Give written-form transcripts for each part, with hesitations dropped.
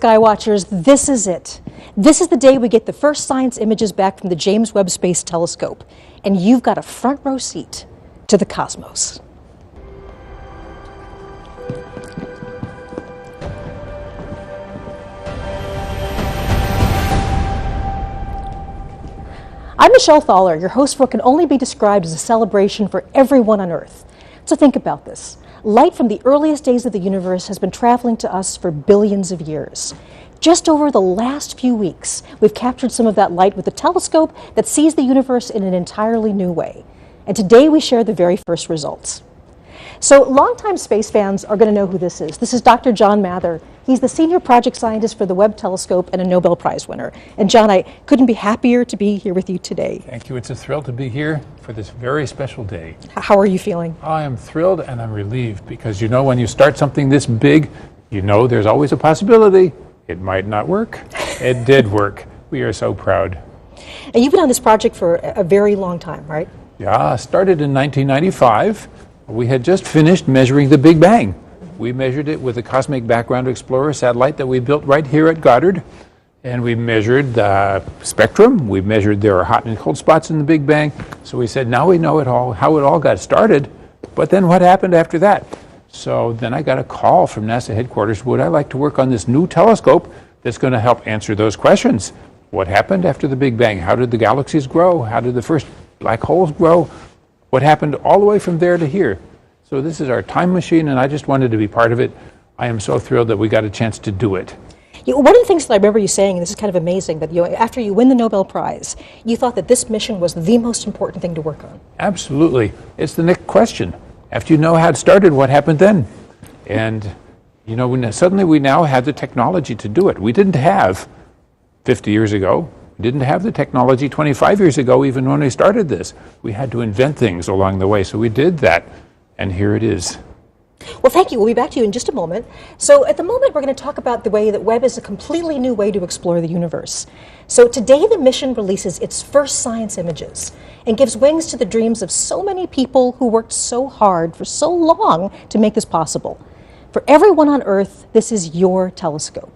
Skywatchers, this is it. This is the day we get the first science images back from the James Webb Space Telescope, and you've got a front row seat to the cosmos. I'm Michelle Thaller, your host for what can only be described as a celebration for everyone on Earth. So think about this. Light from the earliest days of the universe has been traveling to us for billions of years. Just over the last few weeks, we've captured some of that light with a telescope that sees the universe in an entirely new way. And today we share the very first results. So longtime space fans are going to know who this is. This is Dr. John Mather. He's the senior project scientist for the Webb telescope and a Nobel Prize winner. And John, I couldn't be happier to be here with you today. Thank you. It's a thrill to be here for this very special day. How are you feeling? I am thrilled and I'm relieved because you know when you start something this big, you know there's always a possibility it might not work. It did work. We are so proud. And you've been on this project for a very long time, right? Yeah, started in 1995. We had just finished measuring the Big Bang. We measured it with the Cosmic Background Explorer satellite that we built right here at Goddard. And we measured the spectrum. We measured there are hot and cold spots in the Big Bang. So we said, now we know it all, how it all got started. But then what happened after that? So then I got a call from NASA headquarters. Would I like to work on this new telescope that's going to help answer those questions? What happened after the Big Bang? How did the galaxies grow? How did the first black holes grow? What happened all the way from there to here? So this is our time machine, and I just wanted to be part of it. I am so thrilled that we got a chance to do it. One of the things that I remember you saying, and this is kind of amazing, that after you win the Nobel Prize, you thought that this mission was the most important thing to work on. Absolutely. It's the next question. After you know how it started, what happened then? And you know, suddenly we now have the technology to do it. We didn't have 50 years ago. We didn't have the technology 25 years ago, even when we started this. We had to invent things along the way, so we did that, and here it is. Well, thank you. We'll be back to you in just a moment. So at the moment, we're going to talk about the way that Webb is a completely new way to explore the universe. So today, the mission releases its first science images and gives wings to the dreams of so many people who worked so hard for so long to make this possible. For everyone on Earth, this is your telescope.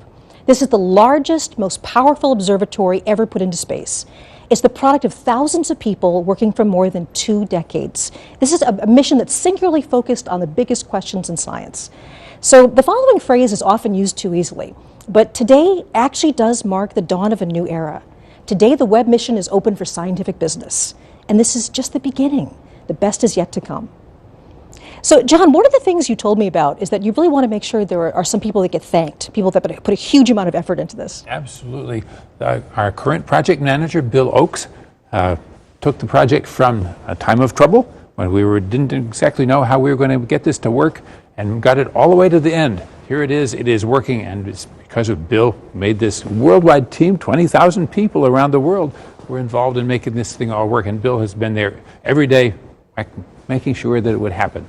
This is the largest, most powerful observatory ever put into space. It's the product of thousands of people working for more than 2 decades. This is a mission that's singularly focused on the biggest questions in science. So the following phrase is often used too easily, but today actually does mark the dawn of a new era. Today, the Webb mission is open for scientific business, and this is just the beginning. The best is yet to come. So, John, one of the things you told me about is that you really want to make sure there are some people that get thanked, people that put a huge amount of effort into this. Absolutely. Our current project manager, Bill Oakes, took the project from a time of trouble when we didn't exactly know how we were going to get this to work, and got it all the way to the end. Here it is working, and it's because of Bill made this worldwide team. 20,000 people around the world were involved in making this thing all work, and Bill has been there every day making sure that it would happen.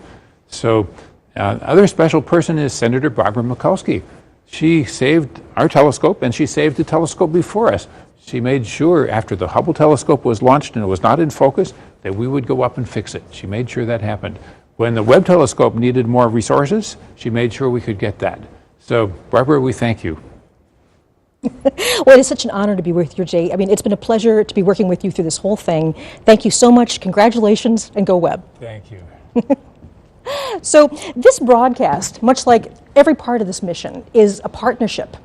So other special person is Senator Barbara Mikowski. She saved our telescope, and she saved the telescope before us. She made sure after the Hubble telescope was launched and it was not in focus that we would go up and fix it. She made sure that happened. When the Webb telescope needed more resources, she made sure we could get that. So Barbara, we thank you. Well, it is such an honor to be with you, Jay. I mean, it's been a pleasure to be working with you through this whole thing. Thank you so much. Congratulations, and go Webb. Thank you. So this broadcast, much like every part of this mission, is a partnership.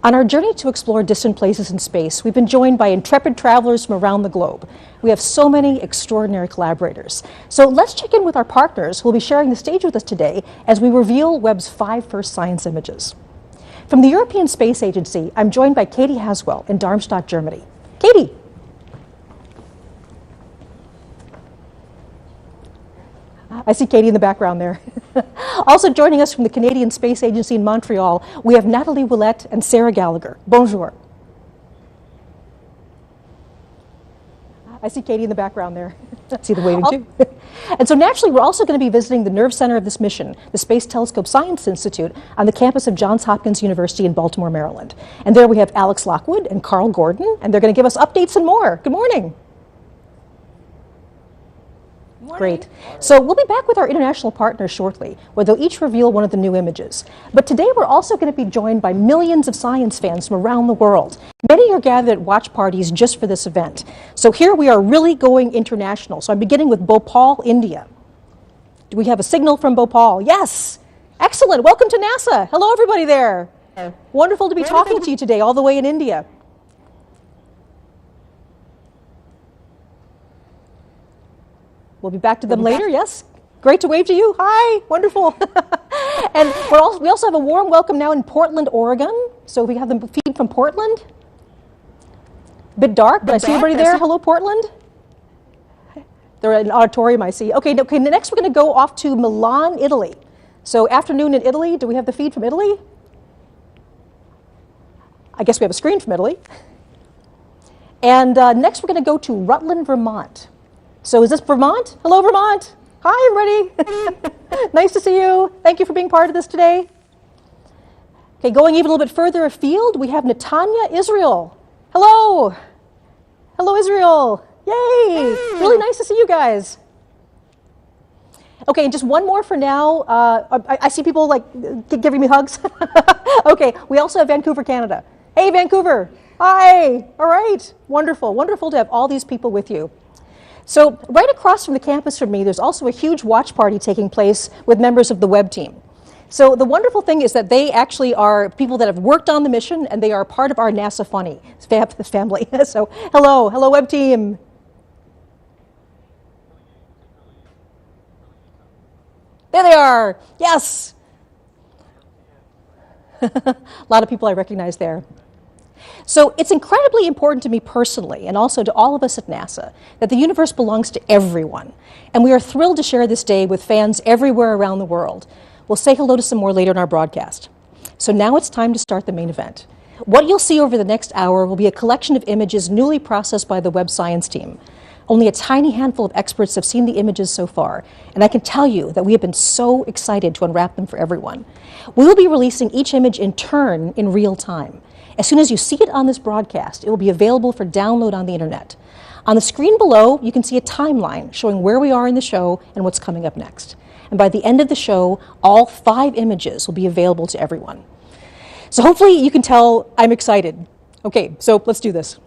On our journey to explore distant places in space, we've been joined by intrepid travelers from around the globe. We have so many extraordinary collaborators. So let's check in with our partners who will be sharing the stage with us today as we reveal Webb's 5 first science images. From the European Space Agency, I'm joined by Katie Haswell in Darmstadt, Germany. Katie. I see Katie in the background there. Also joining us from the Canadian Space Agency in Montreal, we have Natalie, Willett, and Sarah Gallagher. Bonjour. I see Katie in the background there. See them waving too. And so naturally, we're also going to be visiting the nerve center of this mission, the Space Telescope Science Institute on the campus of Johns Hopkins University in Baltimore, Maryland. And there we have Alex Lockwood and Carl Gordon, and they're going to give us updates and more. Good morning. Great. So we'll be back with our international partners shortly, where they'll each reveal one of the new images. But today we're also going to be joined by millions of science fans from around the world. Many are gathered at watch parties just for this event. So here we are really going international. So I'm beginning with Bhopal, India. Do we have a signal from Bhopal? Yes. Excellent. Welcome to NASA. Hello, everybody there. Wonderful to be talking to you today, all the way in India. We'll be back to them later, yes? Great to wave to you. Hi, wonderful. And we also have a warm welcome now in Portland, Oregon. So we have the feed from Portland. A bit dark, but I see everybody there. Hello, Portland. They're in an auditorium, I see. Okay, next we're going to go off to Milan, Italy. So afternoon in Italy. Do we have the feed from Italy? I guess we have a screen from Italy. And next we're going to go to Rutland, Vermont. So is this Vermont? Hello, Vermont. Hi, everybody. Nice to see you. Thank you for being part of this today. Okay, going even a little bit further afield, we have Netanya Israel. Hello. Hello, Israel. Yay. Really nice to see you guys. Okay, and just one more for now. I see people like giving me hugs. Okay, we also have Vancouver, Canada. Hey, Vancouver. Hi. All right. Wonderful. Wonderful to have all these people with you. So right across from the campus from me, there's also a huge watch party taking place with members of the Webb team. So the wonderful thing is that they actually are people that have worked on the mission, and they are part of our NASA Funny family. So hello Webb team. There they are. Yes. A lot of people I recognize there. So it's incredibly important to me personally, and also to all of us at NASA, that the universe belongs to everyone. And we are thrilled to share this day with fans everywhere around the world. We'll say hello to some more later in our broadcast. So now it's time to start the main event. What you'll see over the next hour will be a collection of images newly processed by the Webb science team. Only a tiny handful of experts have seen the images so far, and I can tell you that we have been so excited to unwrap them for everyone. We will be releasing each image in turn in real time. As soon as you see it on this broadcast, it will be available for download on the internet. On the screen below, you can see a timeline showing where we are in the show and what's coming up next. And by the end of the show, all 5 images will be available to everyone. So hopefully you can tell I'm excited. Okay, so let's do this.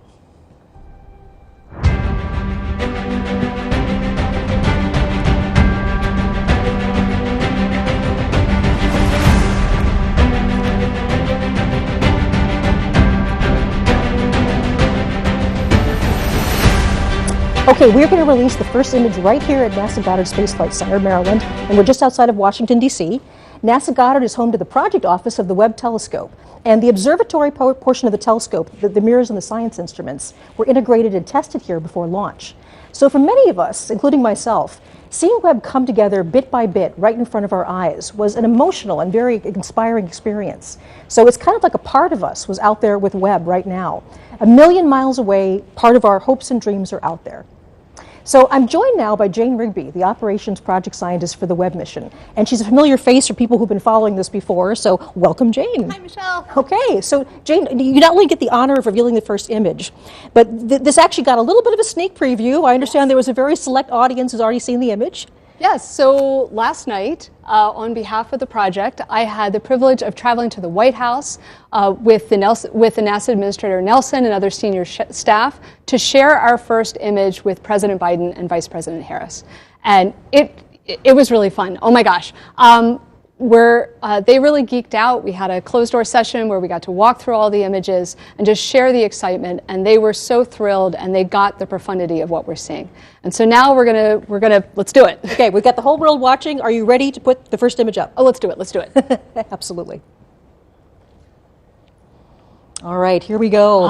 Okay, we're going to release the first image right here at NASA Goddard Space Flight Center, Maryland, and we're just outside of Washington, D.C. NASA Goddard is home to the project office of the Webb telescope, and the observatory portion of the telescope, the mirrors and the science instruments, were integrated and tested here before launch. So for many of us, including myself, seeing Webb come together bit by bit right in front of our eyes was an emotional and very inspiring experience. So it's kind of like a part of us was out there with Webb right now. A million miles away, part of our hopes and dreams are out there. So I'm joined now by Jane Rigby, the operations project scientist for the Webb mission. And she's a familiar face for people who've been following this before, so welcome, Jane. Hi, Michelle. Okay, so Jane, you not only get the honor of revealing the first image, but this actually got a little bit of a sneak preview. I understand there was a very select audience who's already seen the image. Yes, so last night, on behalf of the project, I had the privilege of traveling to the White House with the NASA Administrator Nelson and other senior staff to share our first image with President Biden and Vice President Harris. And it was really fun. Oh my gosh. They really geeked out. We had a closed-door session where we got to walk through all the images and just share the excitement, and they were so thrilled, and they got the profundity of what we're seeing. And so now we're gonna let's do it. Okay, we've got the whole world watching. Are you ready to put the first image up? Oh, let's do it. Absolutely. All right, here we go.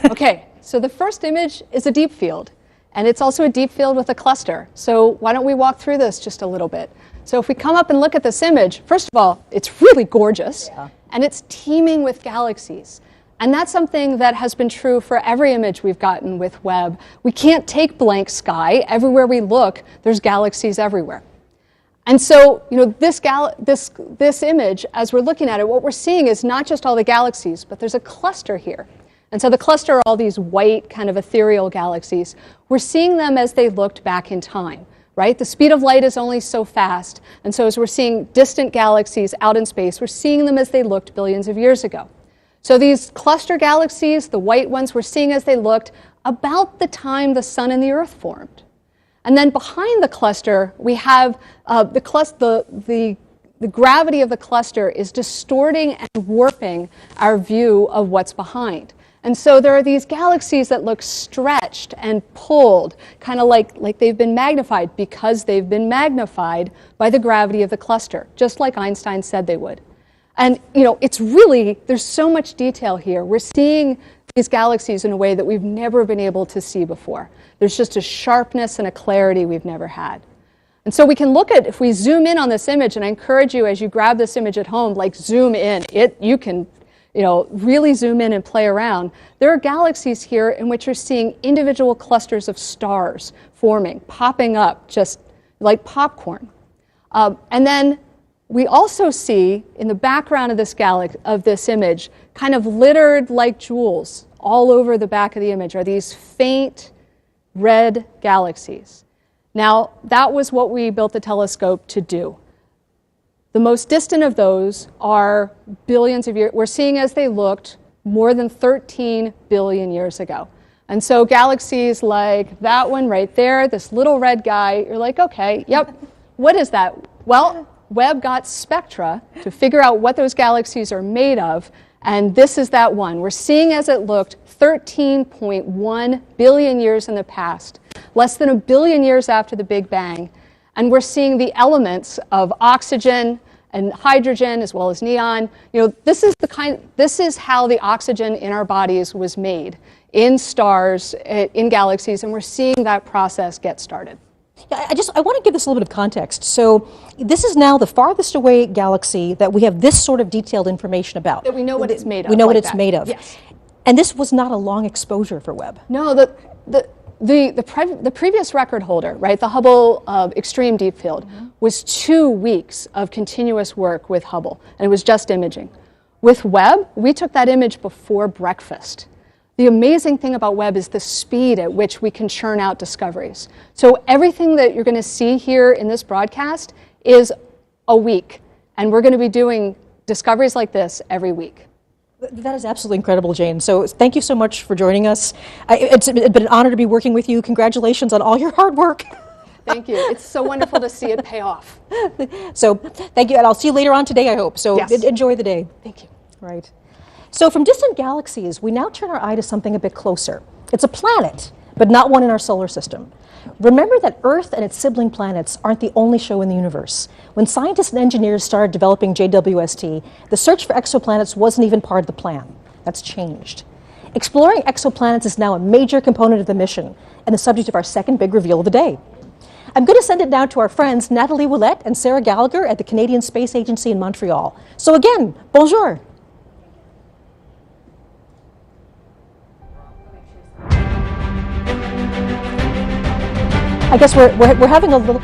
Okay, so the first image is a deep field, and it's also a deep field with a cluster. So why don't we walk through this just a little bit? So if we come up and look at this image, first of all, it's really gorgeous, and it's teeming with galaxies. And that's something that has been true for every image we've gotten with Webb. We can't take blank sky. Everywhere we look, there's galaxies everywhere. And so, this image, as we're looking at it, what we're seeing is not just all the galaxies, but there's a cluster here. And so the cluster are all these white, kind of ethereal galaxies. We're seeing them as they looked back in time. right? The speed of light is only so fast. And so as we're seeing distant galaxies out in space, we're seeing them as they looked billions of years ago. So these cluster galaxies, the white ones, we're seeing as they looked about the time the sun and the Earth formed. And then behind the cluster, we have the gravity of the cluster is distorting and warping our view of what's behind. And so there are these galaxies that look stretched and pulled, kind of like they've been magnified because they've been magnified by the gravity of the cluster, just like Einstein said they would. And, it's really, there's so much detail here. We're seeing these galaxies in a way that we've never been able to see before. There's just a sharpness and a clarity we've never had. And so we can look at, if we zoom in on this image, and I encourage you as you grab this image at home, zoom in. You can, really zoom in and play around. There are galaxies here in which you're seeing individual clusters of stars forming, popping up just like popcorn. And then we also see in the background of this image, kind of littered like jewels all over the back of the image are these faint red galaxies. Now, that was what we built the telescope to do. The most distant of those are billions of years. We're seeing as they looked more than 13 billion years ago. And so galaxies like that one right there, this little red guy, you're like, okay, yep, what is that? Well, Webb got spectra to figure out what those galaxies are made of, and this is that one. We're seeing as it looked 13.1 billion years in the past, less than a billion years after the Big Bang, and we're seeing the elements of oxygen and hydrogen as well as neon. This is how the oxygen in our bodies was made in stars, in galaxies, and we're seeing that process get started. Yeah, I want to give this a little bit of context. So this is now the farthest away galaxy that we have this sort of detailed information about. That we know what it's made of. We know what it's made of. Yes. And this was not a long exposure for Webb. No, the previous record holder, right, the Hubble Extreme Deep Field, was 2 weeks of continuous work with Hubble, and it was just imaging. With Webb, we took that image before breakfast. The amazing thing about Webb is the speed at which we can churn out discoveries. So everything that you're going to see here in this broadcast is a week, and we're going to be doing discoveries like this every week. That is absolutely incredible, Jane. So thank you so much for joining us. It's been an honor to be working with you. Congratulations on all your hard work. Thank you. It's so wonderful to see it pay off. So thank you, and I'll see you later on today, I hope. So yes. Enjoy the day. Thank you. Right. So from distant galaxies, we now turn our eye to something a bit closer. It's a planet, but not one in our solar system. Remember that Earth and its sibling planets aren't the only show in the universe. When scientists and engineers started developing JWST, the search for exoplanets wasn't even part of the plan. That's changed. Exploring exoplanets is now a major component of the mission and the subject of our second big reveal of the day. I'm going to send it now to our friends Natalie, Willett, and Sarah Gallagher at the Canadian Space Agency in Montreal. So again, bonjour. I guess we're having a little...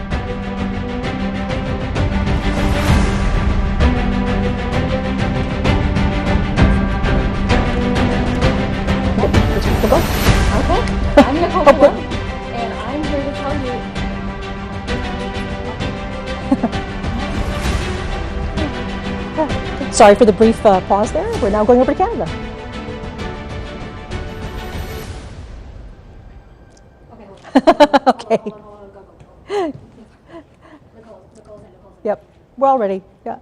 Okay, I'm Nicole, and I'm here to tell you... Sorry for the brief pause there. We're now going over to Canada. Okay. Yep, we're all ready. Yeah.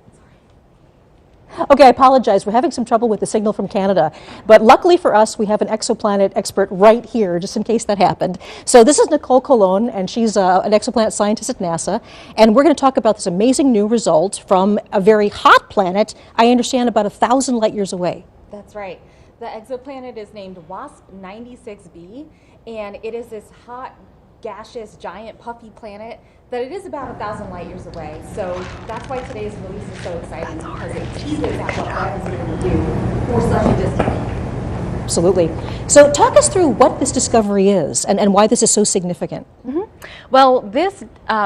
Okay, I apologize. We're having some trouble with the signal from Canada, but luckily for us, we have an exoplanet expert right here, just in case that happened. So this is Nicole Colon, and she's an exoplanet scientist at NASA, and we're going to talk about this amazing new result from a very hot planet, I understand about 1,000 light years away. That's right. The exoplanet is named WASP-96b, and it is this hot, gaseous, giant, puffy planet that it is about 1,000 light years away. So that's why today's release is so exciting, because it teases at what Webb is able to do for such a distant planet. Absolutely. So talk us through what this discovery is and why this is so significant. Mm-hmm. Well, this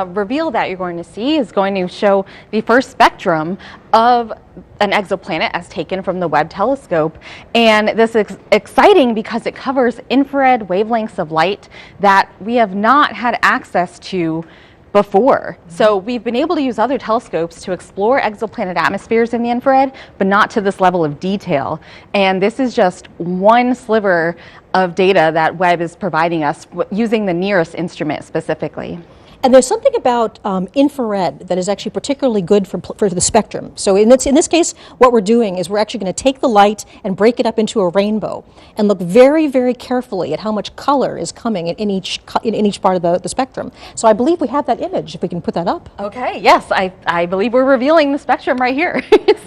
reveal that you're going to see is going to show the first spectrum of an exoplanet as taken from the Webb telescope. And this is exciting because it covers infrared wavelengths of light that we have not had access to before. So we've been able to use other telescopes to explore exoplanet atmospheres in the infrared, but not to this level of detail. And this is just one sliver of data that Webb is providing us using the nearest instrument specifically. And there's something about infrared that is actually particularly good for the spectrum. So in this case, what we're doing is we're actually going to take the light and break it up into a rainbow and look very, very carefully at how much color is coming in each part of the spectrum. So I believe we have that image, if we can put that up. Okay, yes, I believe we're revealing the spectrum right here.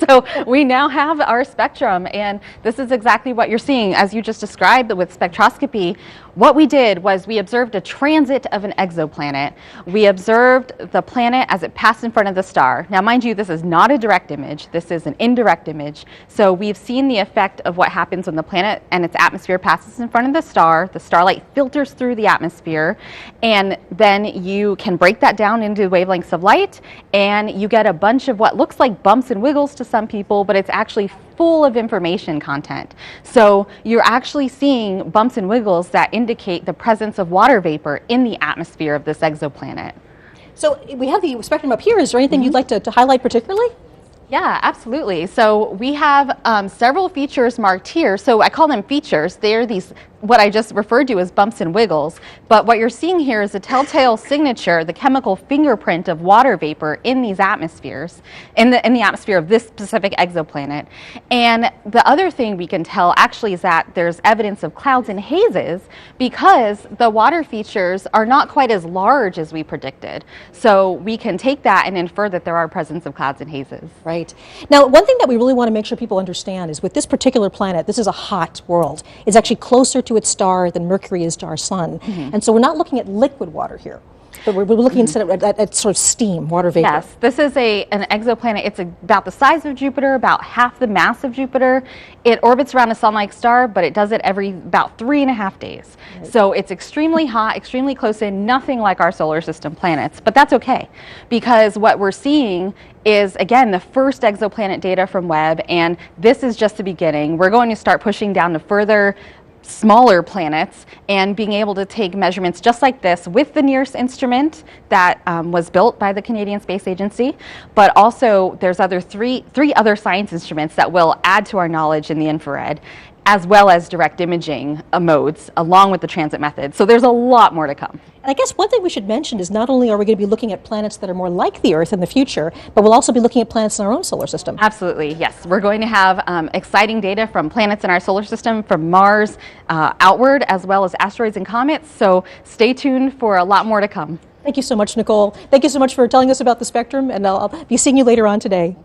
So we now have our spectrum, and this is exactly what you're seeing. As you just described with spectroscopy, what we did was we observed a transit of an exoplanet. We observed the planet as it passed in front of the star. Now, mind you, this is not a direct image. This is an indirect image. So we've seen the effect of what happens when the planet and its atmosphere passes in front of the star. The starlight filters through the atmosphere, and then you can break that down into wavelengths of light, and you get a bunch of what looks like bumps and wiggles to some people, but it's actually full of information content. So you're actually seeing bumps and wiggles that indicate the presence of water vapor in the atmosphere of this exoplanet. So we have the spectrum up here. Is there anything you'd like to highlight particularly? Yeah, absolutely. So we have several features marked here. So I call them features. They're these, what I just referred to as bumps and wiggles. But what you're seeing here is a telltale signature, the chemical fingerprint of water vapor in these atmospheres, in the atmosphere of this specific exoplanet. And the other thing we can tell actually is that there's evidence of clouds and hazes because the water features are not quite as large as we predicted. So we can take that and infer that there are presence of clouds and hazes. Right. Now, one thing that we really want to make sure people understand is with this particular planet, this is a hot world. It's actually closer to its star than Mercury is to our sun. And so we're not looking at liquid water here, but we're looking instead at sort of steam, water vapor. Yes, this is an exoplanet. It's about the size of Jupiter, about half the mass of Jupiter. It orbits around a sun-like star, but it does it every about 3.5 days. Right. So it's extremely hot, extremely close in, nothing like our solar system planets. But that's okay, because what we're seeing is, again, the first exoplanet data from Webb, and this is just the beginning. We're going to start pushing down to further smaller planets and being able to take measurements just like this with the NIRS instrument that was built by the Canadian Space Agency, but also there's three other science instruments that will add to our knowledge in the infrared, as well as direct imaging modes along with the transit method. So there's a lot more to come. And I guess one thing we should mention is not only are we going to be looking at planets that are more like the Earth in the future, but we'll also be looking at planets in our own solar system. Absolutely, yes. We're going to have exciting data from planets in our solar system, from Mars outward, as well as asteroids and comets. So stay tuned for a lot more to come. Thank you so much, Nicole. Thank you so much for telling us about the spectrum, and I'll be seeing you later on today.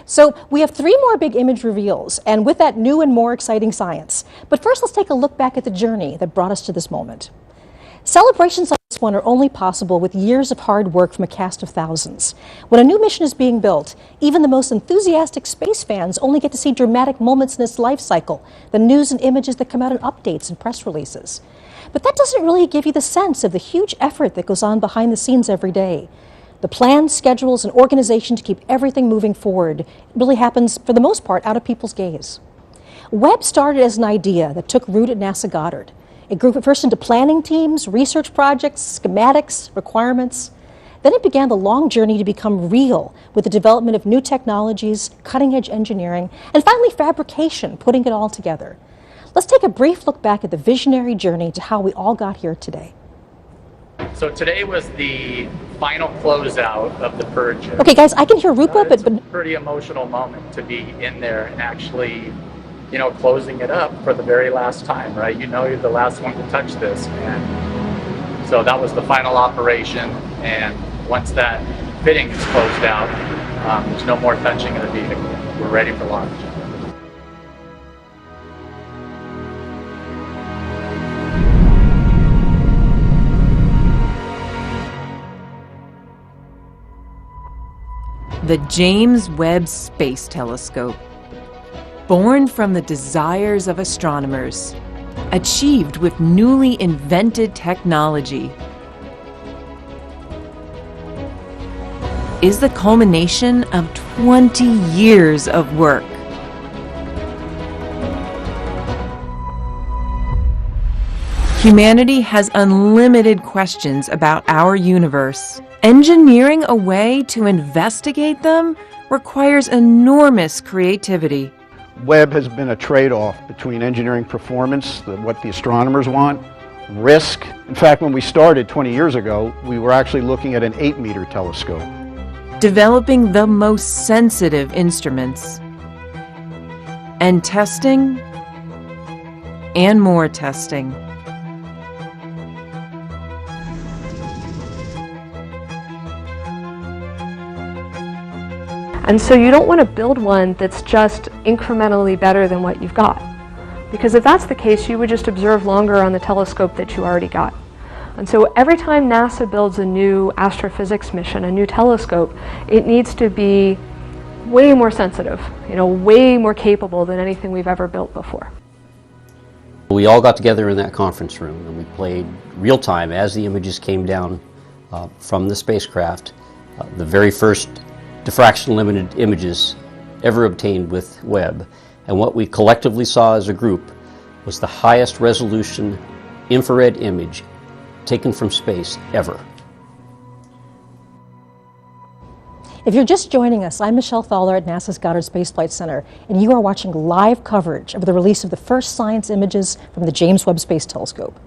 So we have 3 more big image reveals, and with that, new and more exciting science. But first, let's take a look back at the journey that brought us to this moment. Celebrations like this one are only possible with years of hard work from a cast of thousands. When a new mission is being built, even the most enthusiastic space fans only get to see dramatic moments in its life cycle, the news and images that come out in updates and press releases. But that doesn't really give you the sense of the huge effort that goes on behind the scenes every day. The plans, schedules, and organization to keep everything moving forward really happens, for the most part, out of people's gaze. Webb started as an idea that took root at NASA Goddard. It grew first into planning teams, research projects, schematics, requirements. Then it began the long journey to become real with the development of new technologies, cutting-edge engineering, and finally fabrication, putting it all together. Let's take a brief look back at the visionary journey to how we all got here today. So today was the final closeout of the purge. Okay, guys, I can hear Rupa, It's but a pretty emotional moment to be in there and actually, closing it up for the very last time, right? You're the last one to touch this, and so that was the final operation. And once that fitting is closed out, there's no more touching of the vehicle. We're ready for launch. The James Webb Space Telescope. Born from the desires of astronomers, achieved with newly invented technology, is the culmination of 20 years of work. Humanity has unlimited questions about our universe. Engineering a way to investigate them requires enormous creativity. Webb has been a trade-off between engineering performance, what the astronomers want, risk. In fact, when we started 20 years ago, we were actually looking at an 8-meter telescope. Developing the most sensitive instruments. And testing, and more testing. And so you don't want to build one that's just incrementally better than what you've got. Because if that's the case, you would just observe longer on the telescope that you already got. And so every time NASA builds a new astrophysics mission, a new telescope, it needs to be way more sensitive, way more capable than anything we've ever built before. We all got together in that conference room and we played real time as the images came down from the spacecraft, the very first diffraction limited images ever obtained with Webb. And what we collectively saw as a group was the highest resolution infrared image taken from space ever. If you're just joining us, I'm Michelle Fowler at NASA's Goddard Space Flight Center, and you are watching live coverage of the release of the first science images from the James Webb Space Telescope.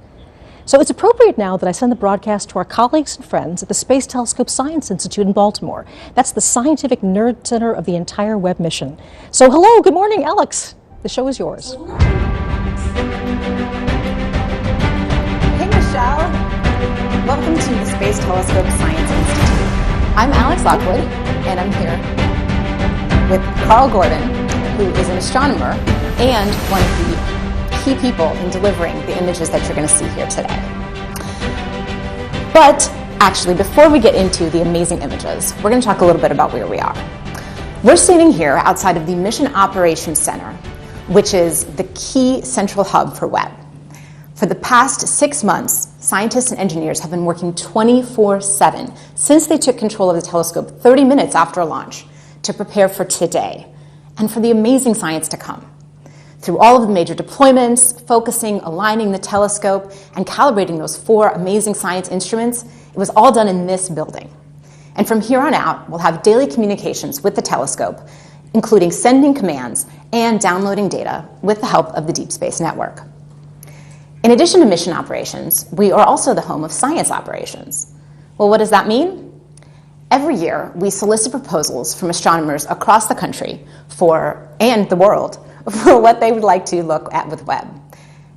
So it's appropriate now that I send the broadcast to our colleagues and friends at the Space Telescope Science Institute in Baltimore. That's the scientific nerd center of the entire Webb mission. So hello, good morning, Alex. The show is yours. Hey, Michelle. Welcome to the Space Telescope Science Institute. I'm Alex Lockwood, and I'm here with Carl Gordon, who is an astronomer and one of the key people in delivering the images that you're going to see here today. But actually, before we get into the amazing images, we're going to talk a little bit about where we are. We're standing here outside of the Mission Operations Center, which is the key central hub for Webb. For the past 6 months, scientists and engineers have been working 24/7 since they took control of the telescope 30 minutes after launch to prepare for today and for the amazing science to come. Through all of the major deployments, focusing, aligning the telescope, and calibrating those 4 amazing science instruments, it was all done in this building. And from here on out, we'll have daily communications with the telescope, including sending commands and downloading data with the help of the Deep Space Network. In addition to mission operations, we are also the home of science operations. Well, what does that mean? Every year, we solicit proposals from astronomers across the country and the world for what they would like to look at with Webb.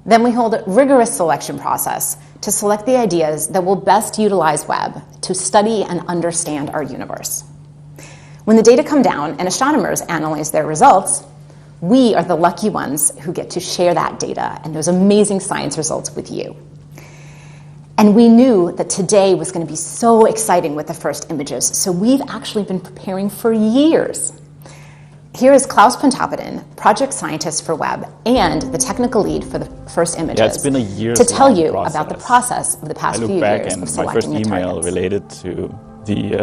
Then we hold a rigorous selection process to select the ideas that will best utilize Webb to study and understand our universe. When the data come down and astronomers analyze their results, we are the lucky ones who get to share that data and those amazing science results with you. And we knew that today was going to be so exciting with the first images, so we've actually been preparing for years. Here is Klaus Pontoppidan, project scientist for Webb and the technical lead for the first images, it's been a year to tell you about the process of the past few years of selecting my first email targets. related to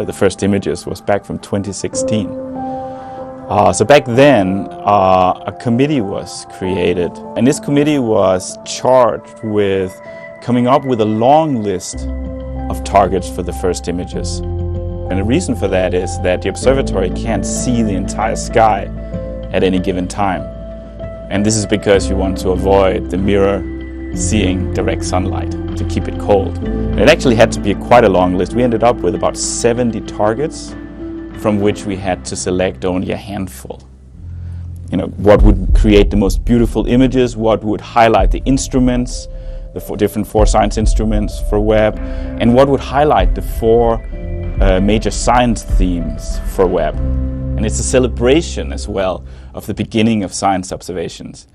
the first images was back from 2016. So back then, a committee was created, and this committee was charged with coming up with a long list of targets for the first images. And the reason for that is that the observatory can't see the entire sky at any given time. And this is because you want to avoid the mirror seeing direct sunlight to keep it cold. And it actually had to be quite a long list. We ended up with about 70 targets, from which we had to select only a handful. What would create the most beautiful images, what would highlight the instruments, the different 4 science instruments for Webb, and what would highlight the 4 major science themes for Webb. And it's a celebration as well of the beginning of science observations.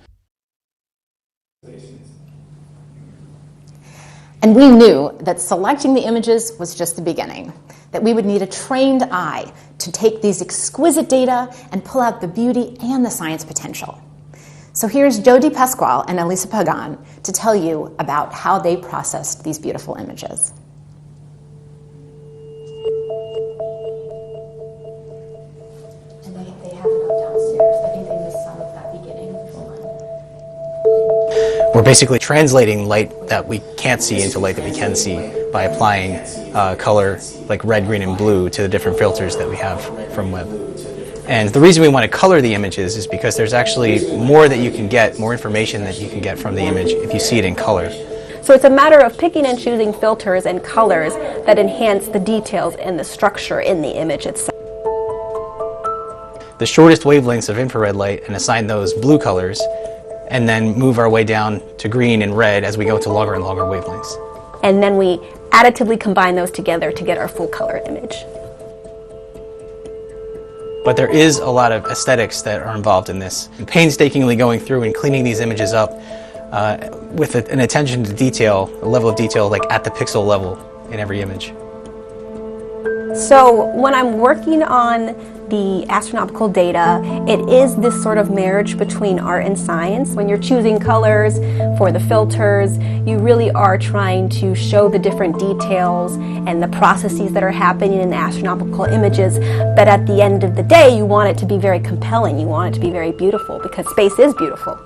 And we knew that selecting the images was just the beginning, that we would need a trained eye to take these exquisite data and pull out the beauty and the science potential. So here's Jody Pasquale and Elisa Pagan to tell you about how they processed these beautiful images. We're basically translating light that we can't see into light that we can see by applying color like red, green, and blue to the different filters that we have from Webb. And the reason we want to color the images is because there's actually more that you can get, more information that you can get from the image if you see it in color. So it's a matter of picking and choosing filters and colors that enhance the details and the structure in the image itself. The shortest wavelengths of infrared light and assign those blue colors, and then move our way down to green and red as we go to longer and longer wavelengths. And then we additively combine those together to get our full color image. But there is a lot of aesthetics that are involved in this. And painstakingly going through and cleaning these images up with an attention to detail, a level of detail like at the pixel level in every image. So when I'm working on the astronomical data, it is this sort of marriage between art and science. When you're choosing colors for the filters, you really are trying to show the different details and the processes that are happening in the astronomical images. But at the end of the day, you want it to be very compelling. You want it to be very beautiful because space is beautiful.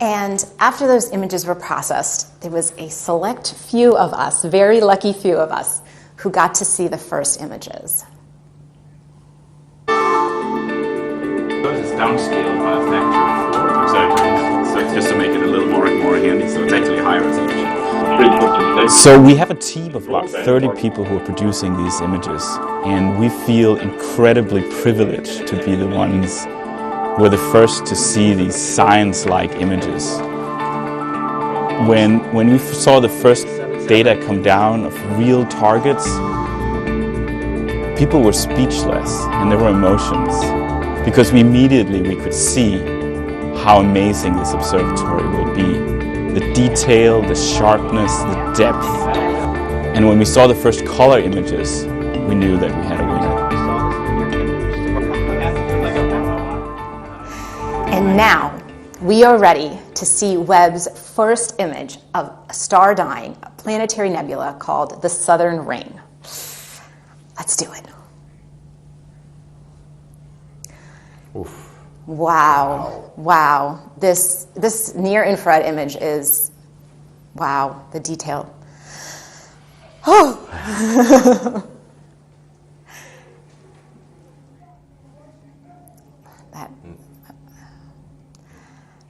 And after those images were processed, there was a select few of us, very lucky few of us, who got to see the first images. Because it's downscaled by a factor of 4, so it's just to make it a little more handy, so it's actually higher resolution. So we have a team of about 30 people who are producing these images, and we feel incredibly privileged to be the ones who are the first to see these science-like images. When we saw the first data come down of real targets, people were speechless and there were emotions, because we could see how amazing this observatory will be. The detail, the sharpness, the depth. And when we saw the first color images, we knew that we had a winner. And now, we are ready to see Webb's first image of a star dying, a planetary nebula called the Southern Ring. Let's do it. Oof. Wow, wow. This near-infrared image is, wow, the detail. Oh!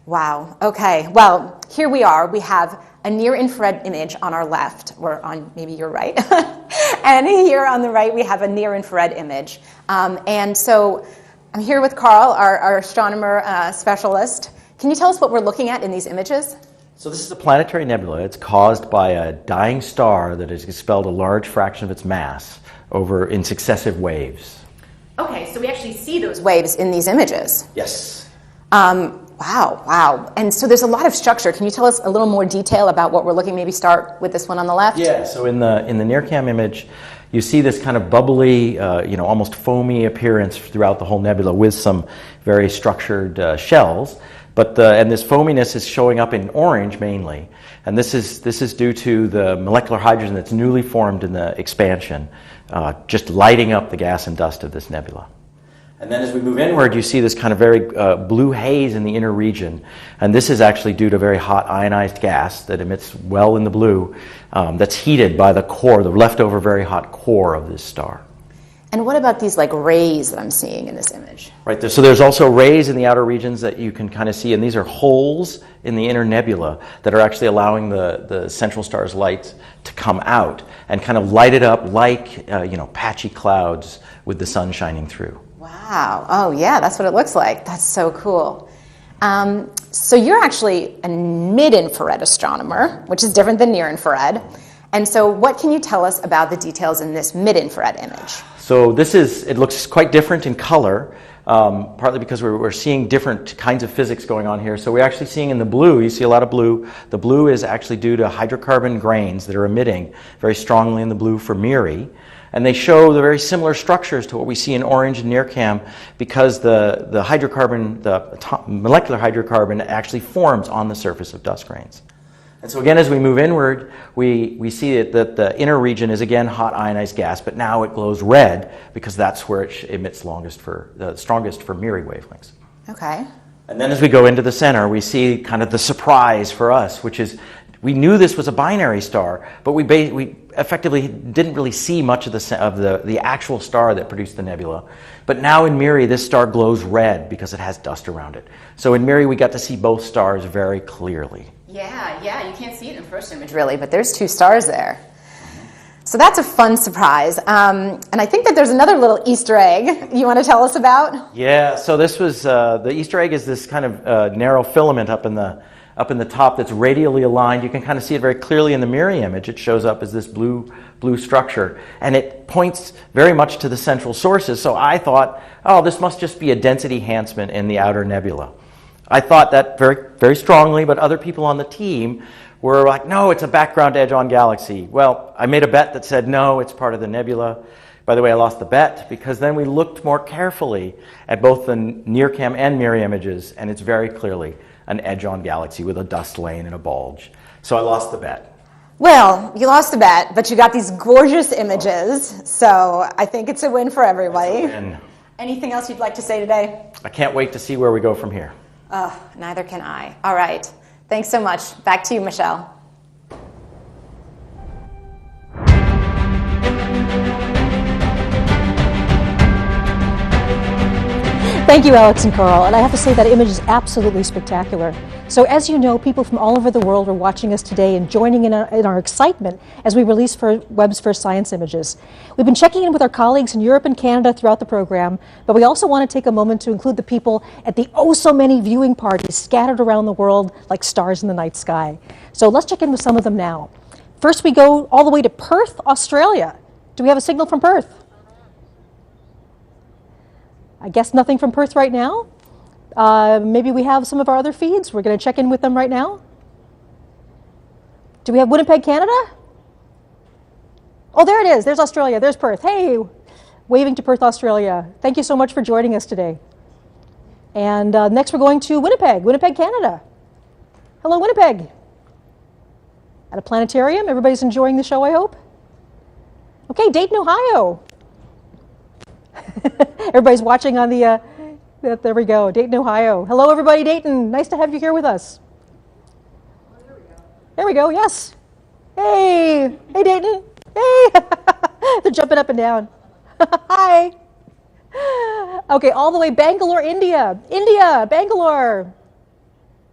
Wow, okay, well, here we are. We have a near-infrared image on our left, or on maybe your right. And here on the right, we have a near-infrared image. And so I'm here with Carl, our astronomer specialist. Can you tell us what we're looking at in these images? So this is a planetary nebula. It's caused by a dying star that has expelled a large fraction of its mass over in successive waves. Okay, so we actually see those waves in these images. Yes. Wow, wow. And so there's a lot of structure. Can you tell us a little more detail about what we're looking? Maybe start with this one on the left? Yeah, so in the NIRCam image, you see this kind of bubbly, almost foamy appearance throughout the whole nebula with some very structured shells. And this foaminess is showing up in orange mainly. And this is due to the molecular hydrogen that's newly formed in the expansion, just lighting up the gas and dust of this nebula. And then as we move inward, you see this kind of very blue haze in the inner region. And this is actually due to very hot ionized gas that emits well in the blue that's heated by the core, the leftover very hot core of this star. And what about these rays that I'm seeing in this image? Right there. So there's also rays in the outer regions that you can kind of see, and these are holes in the inner nebula that are actually allowing the central star's light to come out and kind of light it up like patchy clouds with the sun shining through. Wow. Oh, yeah, that's what it looks like. That's so cool. So you're actually a mid-infrared astronomer, which is different than near-infrared. And so what can you tell us about the details in this mid-infrared image? So it looks quite different in color, partly because we're seeing different kinds of physics going on here. So we're actually seeing in the blue, you see a lot of blue. The blue is actually due to hydrocarbon grains that are emitting very strongly in the blue for Miri. And they show the very similar structures to what we see in orange and NIRCam because the molecular hydrocarbon actually forms on the surface of dust grains. And so again, as we move inward, we see that the inner region is again hot ionized gas, but now it glows red because that's where it emits the strongest for Miri wavelengths. Okay. And then as we go into the center, we see kind of the surprise for us, which is we knew this was a binary star, but we effectively didn't really see much of the actual star that produced the nebula. But now in Miri, this star glows red because it has dust around it. So in Miri, we got to see both stars very clearly. Yeah, you can't see it in the first image really, but there's two stars there. So that's a fun surprise. And I think that there's another little Easter egg you want to tell us about? Yeah, so this was, the Easter egg is this kind of narrow filament up in the top that's radially aligned. You can kind of see it very clearly in the Miri image. It shows up as this blue structure, and it points very much to the central sources. So I thought, oh, this must just be a density enhancement in the outer nebula. I thought that very, very strongly, but other people on the team were like, no, it's a background edge on Galaxy. Well, I made a bet that said, no, it's part of the nebula. By the way, I lost the bet because then we looked more carefully at both the NIRCam and Miri images, and it's very clearly an edge on Galaxy with a dust lane and a bulge. So I lost the bet. Well, you lost the bet, but you got these gorgeous images, so I think it's a win for everybody. Anything else you'd like to say today? I can't wait to see where we go from here. Neither can I. All right. Thanks so much. Back to you, Michelle. Thank you, Alex and Carl. And I have to say that image is absolutely spectacular. So as you know, people from all over the world are watching us today and joining in our excitement as we release Webb's first science images. We've been checking in with our colleagues in Europe and Canada throughout the program, but we also want to take a moment to include the people at the so many viewing parties scattered around the world like stars in the night sky. So let's check in with some of them now. First, we go all the way to Perth, Australia. Do we have a signal from Perth? I guess nothing from Perth right now. Maybe we have some of our other feeds. We're going to check in with them right now. Do we have Winnipeg, Canada? Oh, there it is. There's Australia. There's Perth. Hey, waving to Perth, Australia. Thank you so much for joining us today. And next we're going to Winnipeg, Canada. Hello, Winnipeg. At a planetarium. Everybody's enjoying the show, I hope. Okay, Dayton, Ohio. Everybody's watching on the, there we go, Dayton, Ohio. Hello, everybody, Dayton. Nice to have you here with us. There we go, yes. Hey, Dayton. Hey, they're jumping up and down. Hi. Okay, all the way Bangalore, India. Bangalore.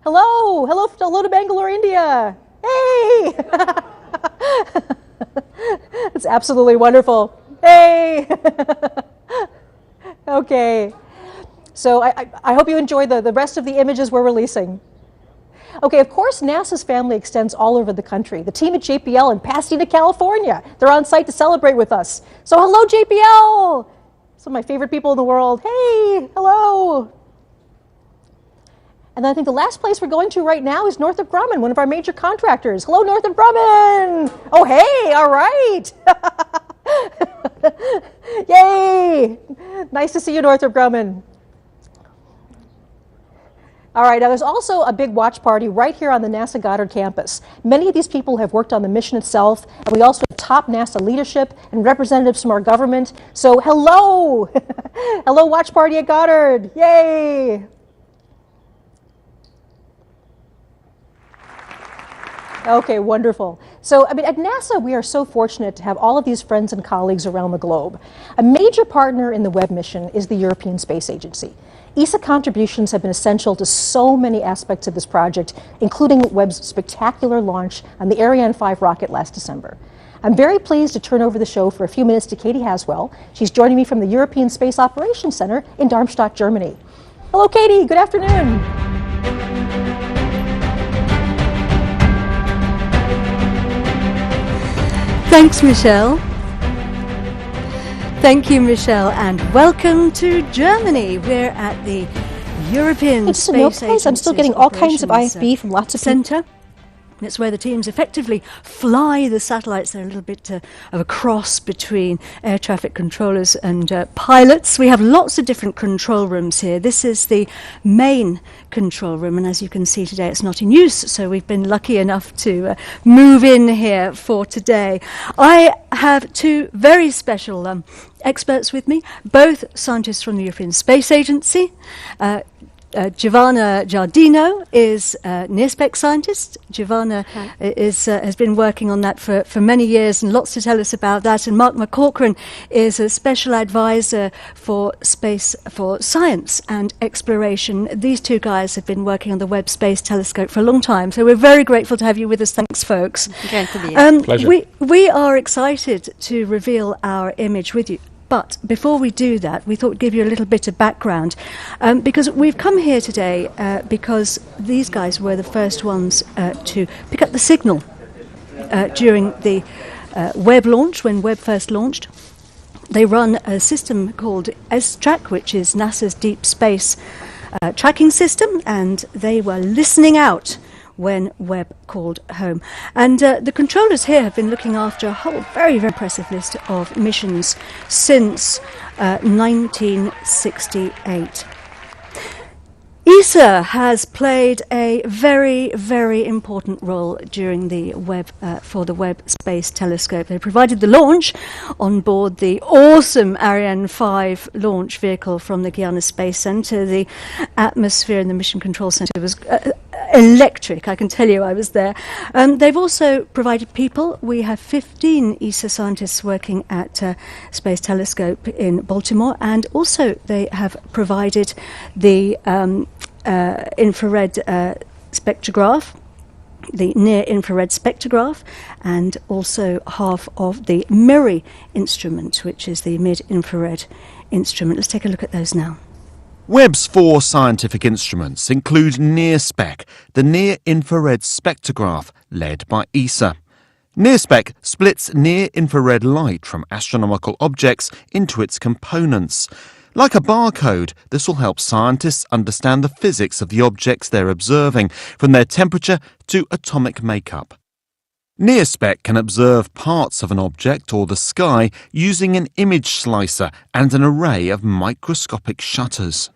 Hello to Bangalore, India. Hey. It's absolutely wonderful. Hey. Okay, so I hope you enjoy the rest of the images we're releasing. Okay, of course, NASA's family extends all over the country. The team at JPL in Pasadena, California, they're on site to celebrate with us. So hello, JPL! Some of my favorite people in the world. Hey, hello! And I think the last place we're going to right now is Northrop Grumman, one of our major contractors. Hello, Northrop Grumman! Oh, hey, all right! Yay! Nice to see you, Northrop Grumman. All right, now there's also a big watch party right here on the NASA Goddard campus. Many of these people have worked on the mission itself, and we also have top NASA leadership and representatives from our government. So hello! Hello, watch party at Goddard. Yay! Okay, wonderful. So, at NASA, we are so fortunate to have all of these friends and colleagues around the globe. A major partner in the Webb mission is the European Space Agency. ESA contributions have been essential to so many aspects of this project, including Webb's spectacular launch on the Ariane 5 rocket last December. I'm very pleased to turn over the show for a few minutes to Katie Haswell. She's joining me from the European Space Operations Center in Darmstadt, Germany. Hello, Katie. Good afternoon. Thanks, Michelle. Thank you, Michelle, and welcome to Germany. We're at the European Space Agency. I'm still getting all kinds of IFB from lots of center. And it's where the teams effectively fly the satellites. They're a little bit of a cross between air traffic controllers and pilots. We have lots of different control rooms here. This is the main control room, and as you can see today, it's not in use, so we've been lucky enough to move in here for today. I have two very special experts with me, both scientists from the European Space Agency. Giovanna Giardino is a near-spec scientist. Giovanna has been working on that for many years and lots to tell us about that. And Mark McCaughrean is a special advisor for space, for science and exploration. These two guys have been working on the Webb Space Telescope for a long time, so we're very grateful to have you with us. Thanks, folks. Great to be here. Pleasure. We are excited to reveal our image with you. But before we do that, we thought we'd give you a little bit of background, because we've come here today because these guys were the first ones to pick up the signal during the Webb launch, when Webb first launched. They run a system called S-Track, which is NASA's deep space tracking system, and they were listening out when Webb called home. And the controllers here have been looking after a whole very, very impressive list of missions since 1968. ESA has played a very, very important role during the Webb for the Webb Space Telescope. They provided the launch on board the awesome Ariane 5 launch vehicle from the Guiana Space Center. The atmosphere in the Mission Control Center was electric, I can tell you. I was there. They've also provided people. We have 15 ESA scientists working at Space Telescope in Baltimore, and also they have provided the infrared spectrograph, the near-infrared spectrograph, and also half of the MIRI instrument, which is the mid-infrared instrument. Let's take a look at those now. Webb's 4 scientific instruments include NIRSPEC, the near-infrared spectrograph led by ESA. NIRSPEC splits near-infrared light from astronomical objects into its components. Like a barcode, this will help scientists understand the physics of the objects they're observing, from their temperature to atomic makeup. NIRSPEC can observe parts of an object or the sky using an image slicer and an array of microscopic shutters.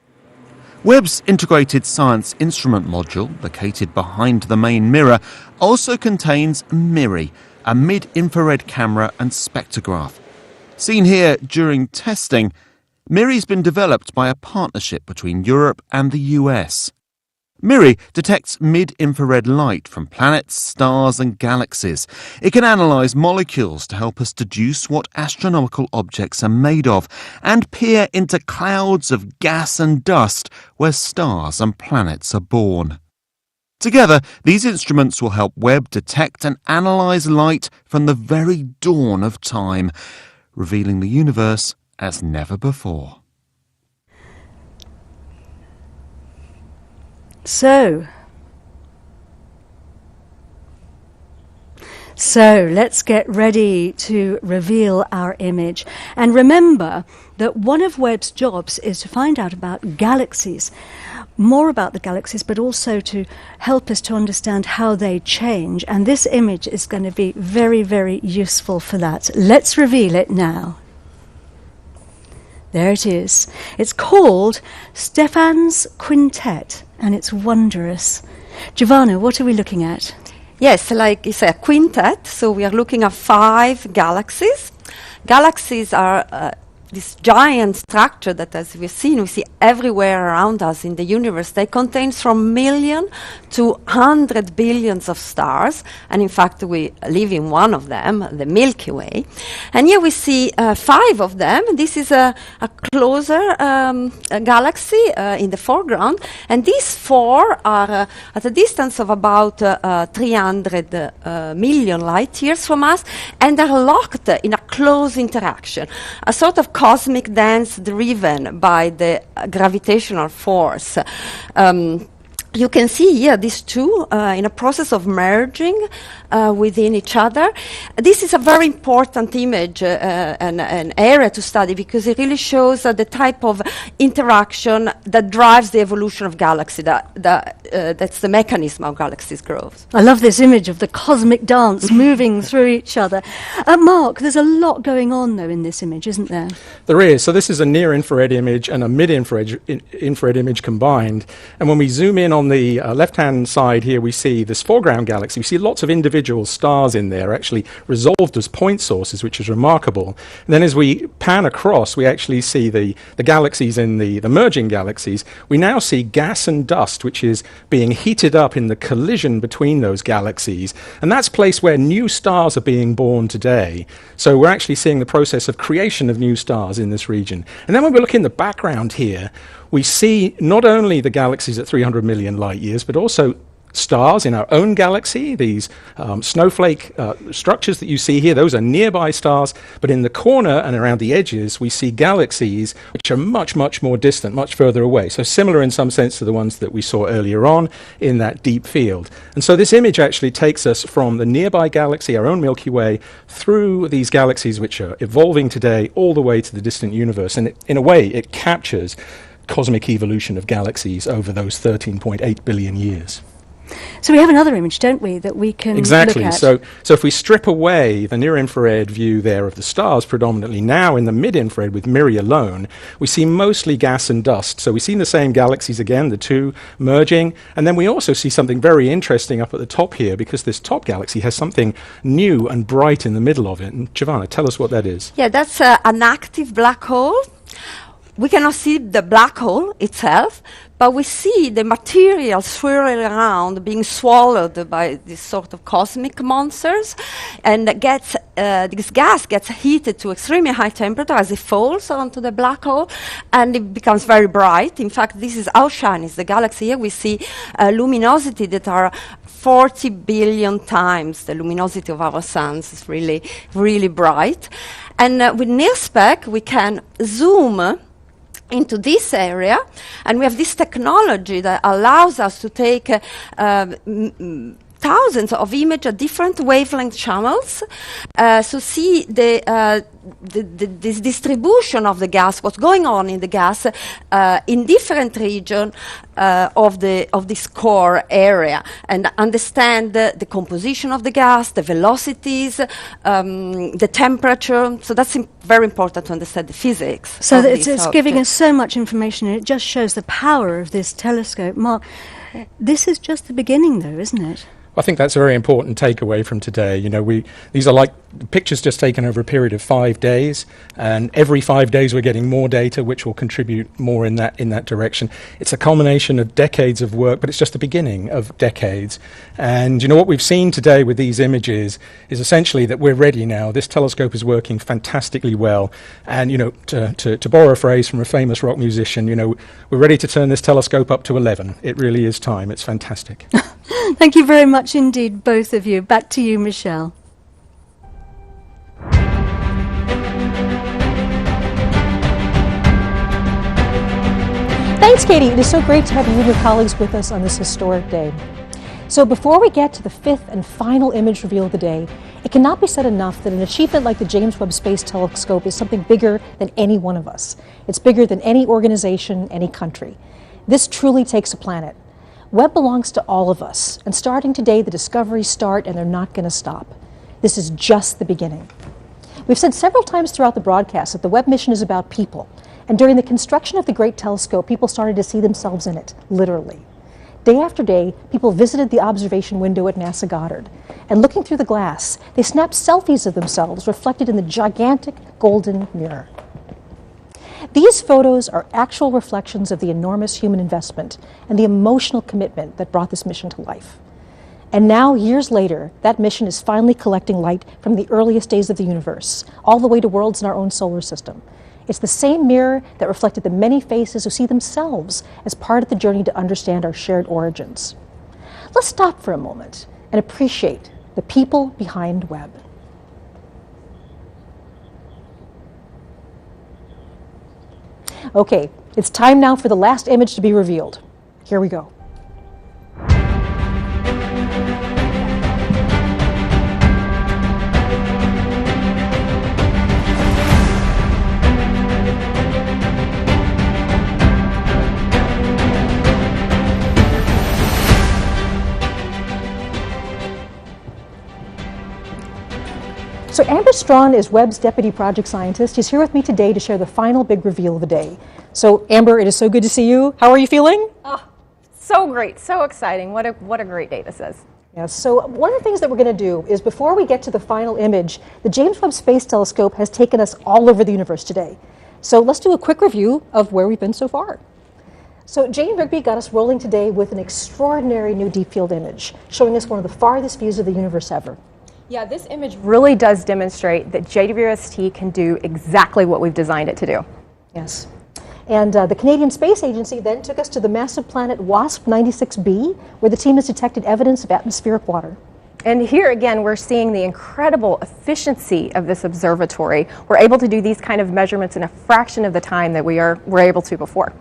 Webb's integrated science instrument module, located behind the main mirror, also contains MIRI, a mid-infrared camera and spectrograph. Seen here during testing, MIRI's been developed by a partnership between Europe and the US. MIRI detects mid-infrared light from planets, stars and galaxies. It can analyse molecules to help us deduce what astronomical objects are made of and peer into clouds of gas and dust where stars and planets are born. Together, these instruments will help Webb detect and analyse light from the very dawn of time, revealing the universe as never before. So let's get ready to reveal our image. And remember that one of Webb's jobs is to find out about galaxies, more about the galaxies, but also to help us to understand how they change. And this image is going to be very, very useful for that. Let's reveal it now. There it is. It's called Stephan's Quintet, and it's wondrous. Giovanna, what are we looking at? Yes, like it's a quintet, so we are looking at 5 galaxies. Galaxies are this giant structure that, as we've seen, we see everywhere around us in the universe. They contain from million to 100 billions of stars, and in fact we live in one of them, the Milky Way. And here we see 5 of them. This is a closer galaxy in the foreground, and these 4 are at a distance of about 300 million light years from us, and are locked in a close interaction, a sort of cosmic dance driven by the gravitational force. you can see here these two in a process of merging within each other. This is a very important image, an area to study, because it really shows the type of interaction that drives the evolution of galaxies. That's the mechanism of galaxies' growth. I love this image of the cosmic dance moving through each other. Mark, there's a lot going on, though, in this image, isn't there? There is. So this is a near-infrared image and a mid-infrared infrared image combined. And when we zoom in on the left-hand side here, we see this foreground galaxy. We see lots of individual stars in there, actually resolved as point sources, which is remarkable. And then as we pan across, we actually see the galaxies in the merging galaxies. We now see gas and dust, which is being heated up in the collision between those galaxies. And that's a place where new stars are being born today. So we're actually seeing the process of creation of new stars in this region. And then when we look in the background here, we see not only the galaxies at 300 million light years, but also stars in our own galaxy. These snowflake structures that you see here, those are nearby stars, but in the corner and around the edges, we see galaxies which are much, much more distant, much further away. So similar in some sense to the ones that we saw earlier on in that deep field. And so this image actually takes us from the nearby galaxy, our own Milky Way, through these galaxies which are evolving today all the way to the distant universe. And in a way, it captures cosmic evolution of galaxies over those 13.8 billion years. So we have another image, don't we, that we can exactly. look at? So if we strip away the near-infrared view there of the stars predominantly, now in the mid-infrared with MIRI alone, we see mostly gas and dust. So we see the same galaxies again, the two merging, and then we also see something very interesting up at the top here, because this top galaxy has something new and bright in the middle of it. And Giovanna, tell us what that is. Yeah, that's an active black hole. We cannot see the black hole itself, but we see the material swirling around, being swallowed by these sort of cosmic monsters, and this gas gets heated to extremely high temperature as it falls onto the black hole, and it becomes very bright. In fact, this is how shiny is the galaxy. Here we see luminosity that are 40 billion times the luminosity of our suns. It's really, really bright. And with NIRSpec, we can zoom into this area, and we have this technology that allows us to take thousands of images at different wavelength channels, so see this distribution of the gas, what's going on in the gas in different regions of this core area, and understand the composition of the gas, the velocities, the temperature. So that's very important to understand the physics. So it's giving us so much information, and it just shows the power of this telescope. Mark, this is just the beginning, though, isn't it? I think that's a very important takeaway from today. You know, these are like pictures just taken over a period of 5 days, and every 5 days we're getting more data, which will contribute more in that direction. It's a culmination of decades of work, but it's just the beginning of decades. And you know what we've seen today with these images is essentially that we're ready now. This telescope is working fantastically well, and you know, to borrow a phrase from a famous rock musician, you know, we're ready to turn this telescope up to 11. It really is time. It's fantastic. Thank you very much indeed, both of you. Back to you, Michelle. Thanks, Katie. It is so great to have you and your colleagues with us on this historic day. So before we get to the fifth and final image reveal of the day, it cannot be said enough that an achievement like the James Webb Space Telescope is something bigger than any one of us. It's bigger than any organization, any country. This truly takes a planet. Webb belongs to all of us, and starting today, the discoveries start and they're not going to stop. This is just the beginning. We've said several times throughout the broadcast that the Webb mission is about people, and during the construction of the Great Telescope, people started to see themselves in it, literally. Day after day, people visited the observation window at NASA Goddard, and looking through the glass, they snapped selfies of themselves reflected in the gigantic golden mirror. These photos are actual reflections of the enormous human investment and the emotional commitment that brought this mission to life. And now, years later, that mission is finally collecting light from the earliest days of the universe, all the way to worlds in our own solar system. It's the same mirror that reflected the many faces who see themselves as part of the journey to understand our shared origins. Let's stop for a moment and appreciate the people behind Webb. Okay, it's time now for the last image to be revealed. Here we go. Amber Strawn is Webb's deputy project scientist. She's here with me today to share the final big reveal of the day. So Amber, it is so good to see you. How are you feeling? Oh, so great, so exciting. What a great day this is. Yes, so one of the things that we're going to do is before we get to the final image, the James Webb Space Telescope has taken us all over the universe today. So let's do a quick review of where we've been so far. So Jane Rigby got us rolling today with an extraordinary new deep field image, showing us one of the farthest views of the universe ever. Yeah, this image really does demonstrate that JWST can do exactly what we've designed it to do. Yes. And the Canadian Space Agency then took us to the massive planet WASP 96b, where the team has detected evidence of atmospheric water. And here again, we're seeing the incredible efficiency of this observatory. We're able to do these kind of measurements in a fraction of the time that we're able to before.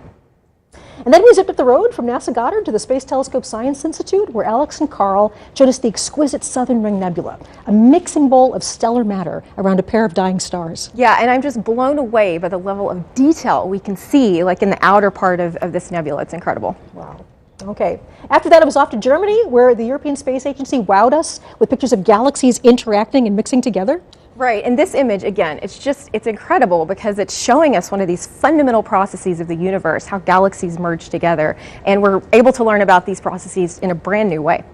And then we zipped up the road from NASA Goddard to the Space Telescope Science Institute, where Alex and Carl showed us the exquisite Southern Ring Nebula, a mixing bowl of stellar matter around a pair of dying stars. Yeah, and I'm just blown away by the level of detail we can see, like in the outer part of this nebula. It's incredible. Wow. Okay. After that, it was off to Germany, where the European Space Agency wowed us with pictures of galaxies interacting and mixing together. Right, and this image, again, it's incredible because it's showing us one of these fundamental processes of the universe, how galaxies merge together, and we're able to learn about these processes in a brand new way.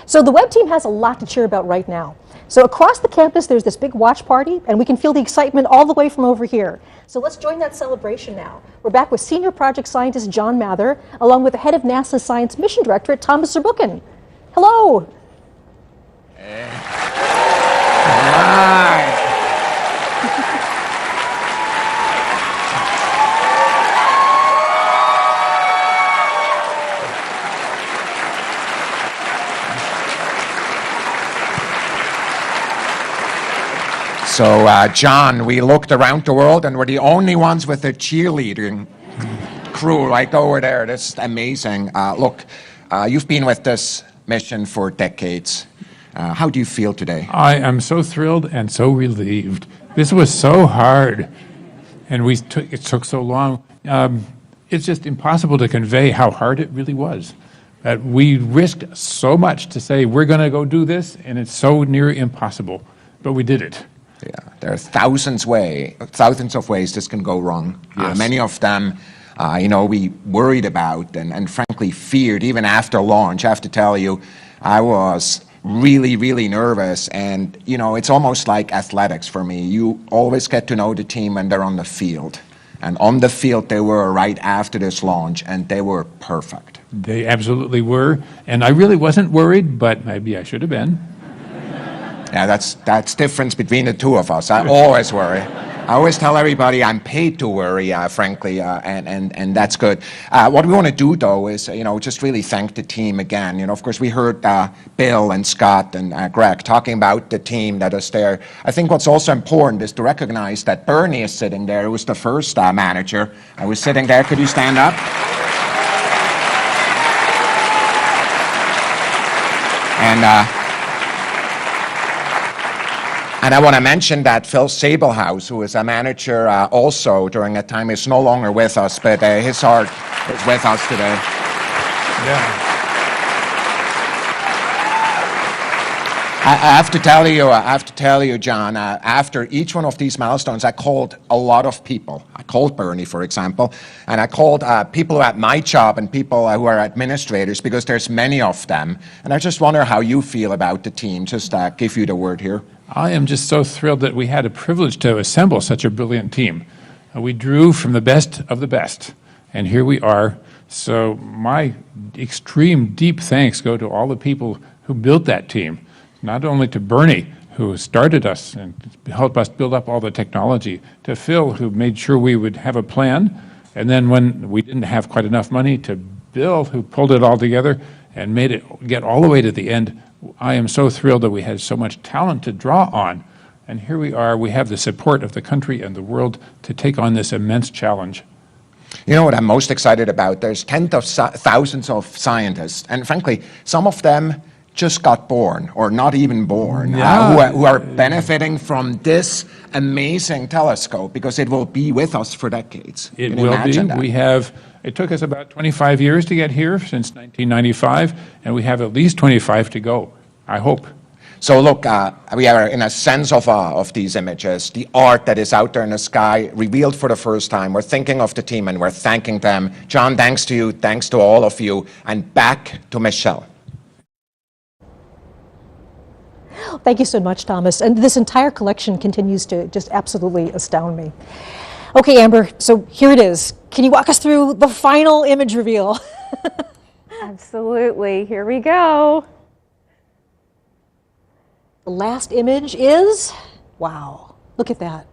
So the Webb team has a lot to cheer about right now. So across the campus, there's this big watch party, and we can feel the excitement all the way from over here. So let's join that celebration now. We're back with Senior Project Scientist John Mather, along with the head of NASA's Science Mission Directorate, Thomas Zurbuchen. Hello. So, John, we looked around the world and we're the only ones with a cheerleading crew right over there. That's amazing. Look, you've been with this mission for decades. How do you feel today? I am so thrilled and so relieved. This was so hard, and it took so long. It's just impossible to convey how hard it really was. That we risked so much to say we're going to go do this, and it's so near impossible, but we did it. Yeah, there are thousands of ways this can go wrong. Yes. Many of them, we worried about and frankly feared even after launch. I have to tell you, I was really, really nervous, and it's almost like athletics for me. You always get to know the team when they're on the field. And on the field, they were right after this launch, and they were perfect. They absolutely were, and I really wasn't worried, but maybe I should have been. Yeah, that's difference between the two of us. I always worry. I always tell everybody I'm paid to worry, frankly, and that's good. What we want to do, though, is just really thank the team again. Of course, we heard Bill and Scott and Greg talking about the team that is there. I think what's also important is to recognize that Bernie is sitting there. He was the first manager. I was sitting there. Could you stand up? And I want to mention that Phil Sabelhaus, who is a manager also during that time, is no longer with us, but his heart is with us today. Yeah. I have to tell you, John, after each one of these milestones, I called a lot of people. I called Bernie, for example, and I called people at my job and people who are administrators, because there's many of them. And I just wonder how you feel about the team. Just give you the word here. I am just so thrilled that we had a privilege to assemble such a brilliant team. We drew from the best of the best, and here we are. So my extreme deep thanks go to all the people who built that team, not only to Bernie, who started us and helped us build up all the technology, to Phil, who made sure we would have a plan, and then when we didn't have quite enough money, to Bill, who pulled it all together and made it get all the way to the end. I am so thrilled that we had so much talent to draw on, and here we are. We have the support of the country and the world to take on this immense challenge. You know what I'm most excited about? There's tens of thousands of scientists, and frankly, some of them just got born or not even born, who are benefiting from this amazing telescope, because it will be with us for decades. It will be. That? It took us about 25 years to get here since 1995, and we have at least 25 to go, I hope. So look, we are in a sense of these images, the art that is out there in the sky, revealed for the first time. We're thinking of the team and we're thanking them. John, thanks to you, thanks to all of you, and back to Michelle. Thank you so much, Thomas. And this entire collection continues to just absolutely astound me. Okay, Amber, so here it is. Can you walk us through the final image reveal? Absolutely. Here we go. The last image is, wow, look at that.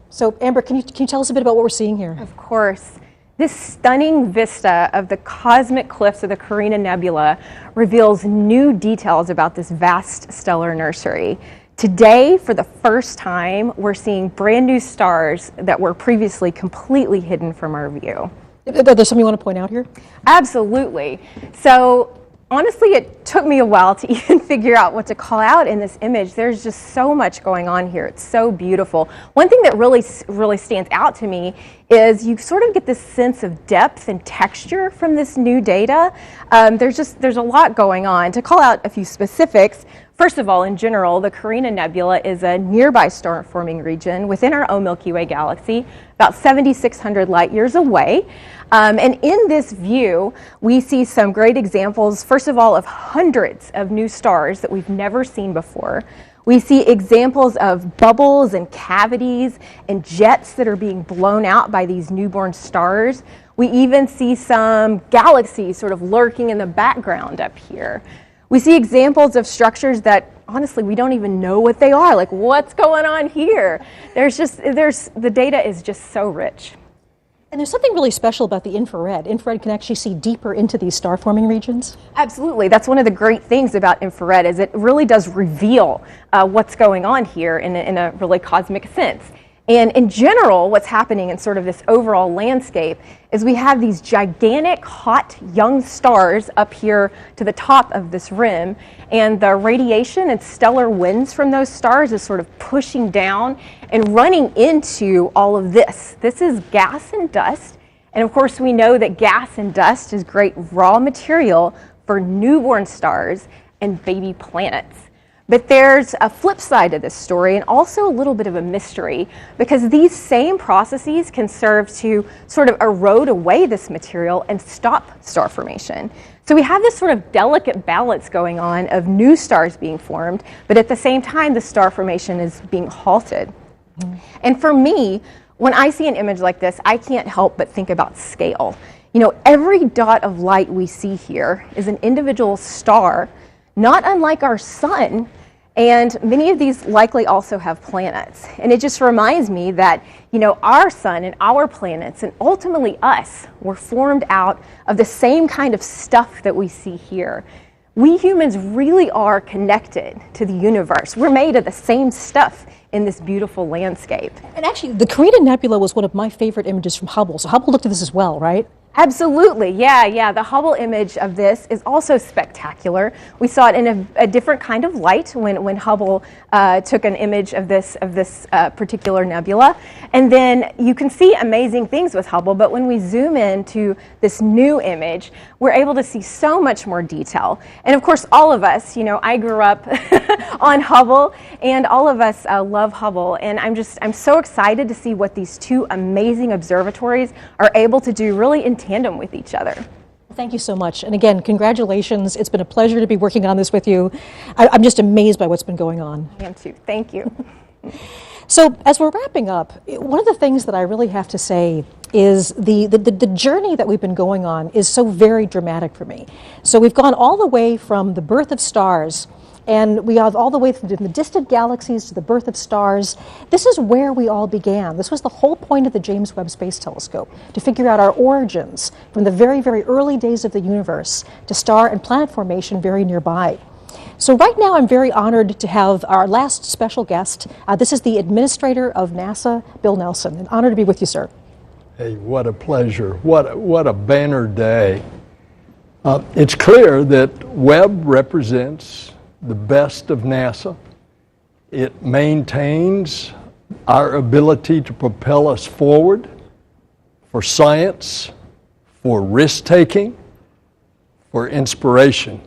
So, Amber, can you tell us a bit about what we're seeing here? Of course. This stunning vista of the cosmic cliffs of the Karina Nebula reveals new details about this vast stellar nursery. Today, for the first time, we're seeing brand new stars that were previously completely hidden from our view. There's something you want to point out here? Absolutely. So, honestly, it took me a while to even figure out what to call out in this image. There's just so much going on here. It's so beautiful. One thing that really stands out to me is you sort of get this sense of depth and texture from this new data. There's a lot going on. To call out a few specifics, first of all, in general, the Karina Nebula is a nearby star-forming region within our own Milky Way galaxy, about 7,600 light years away. And in this view, we see some great examples, first of all, of hundreds of new stars that we've never seen before. We see examples of bubbles and cavities and jets that are being blown out by these newborn stars. We even see some galaxies sort of lurking in the background up here. We see examples of structures that, honestly, we don't even know what they are. Like, what's going on here? The data is just so rich. And there's something really special about the infrared. Infrared can actually see deeper into these star-forming regions. Absolutely. That's one of the great things about infrared, is it really does reveal what's going on here in a really cosmic sense. And in general, what's happening in sort of this overall landscape is we have these gigantic, hot, young stars up here to the top of this rim, and the radiation and stellar winds from those stars is sort of pushing down and running into all of this. This is gas and dust, and of course we know that gas and dust is great raw material for newborn stars and baby planets. But there's a flip side to this story, and also a little bit of a mystery, because these same processes can serve to sort of erode away this material and stop star formation. So we have this sort of delicate balance going on of new stars being formed, but at the same time the star formation is being halted. And for me, when I see an image like this, I can't help but think about scale. You know, every dot of light we see here is an individual star, not unlike our sun, and many of these likely also have planets. And it just reminds me that, you know, our sun and our planets, and ultimately us, were formed out of the same kind of stuff that we see here. We humans really are connected to the universe. We're made of the same stuff in this beautiful landscape. And actually, the Karina Nebula was one of my favorite images from Hubble. So Hubble looked at this as well, right? Absolutely, yeah. The Hubble image of this is also spectacular. We saw it in a different kind of light when Hubble took an image of this particular nebula. And then you can see amazing things with Hubble, but when we zoom in to this new image, we're able to see so much more detail. And of course, all of us, you know, I grew up on Hubble, and all of us love Hubble. And I'm so excited to see what these two amazing observatories are able to do really in tandem with each other. Thank you so much. And again, congratulations. It's been a pleasure to be working on this with you. I'm just amazed by what's been going on. I am too. Thank you. So as we're wrapping up, one of the things that I really have to say is the journey that we've been going on is so very dramatic for me. So we've gone all the way from the birth of stars, and we have all the way from the distant galaxies to the birth of stars. This is where we all began. This was the whole point of the James Webb Space Telescope, to figure out our origins from the very, very early days of the universe to star and planet formation very nearby. So right now I'm very honored to have our last special guest. This is the administrator of NASA, Bill Nelson. An honor to be with you, sir. Hey, what a pleasure. What a banner day. It's clear that Webb represents the best of NASA. It maintains our ability to propel us forward for science, for risk-taking, for inspiration.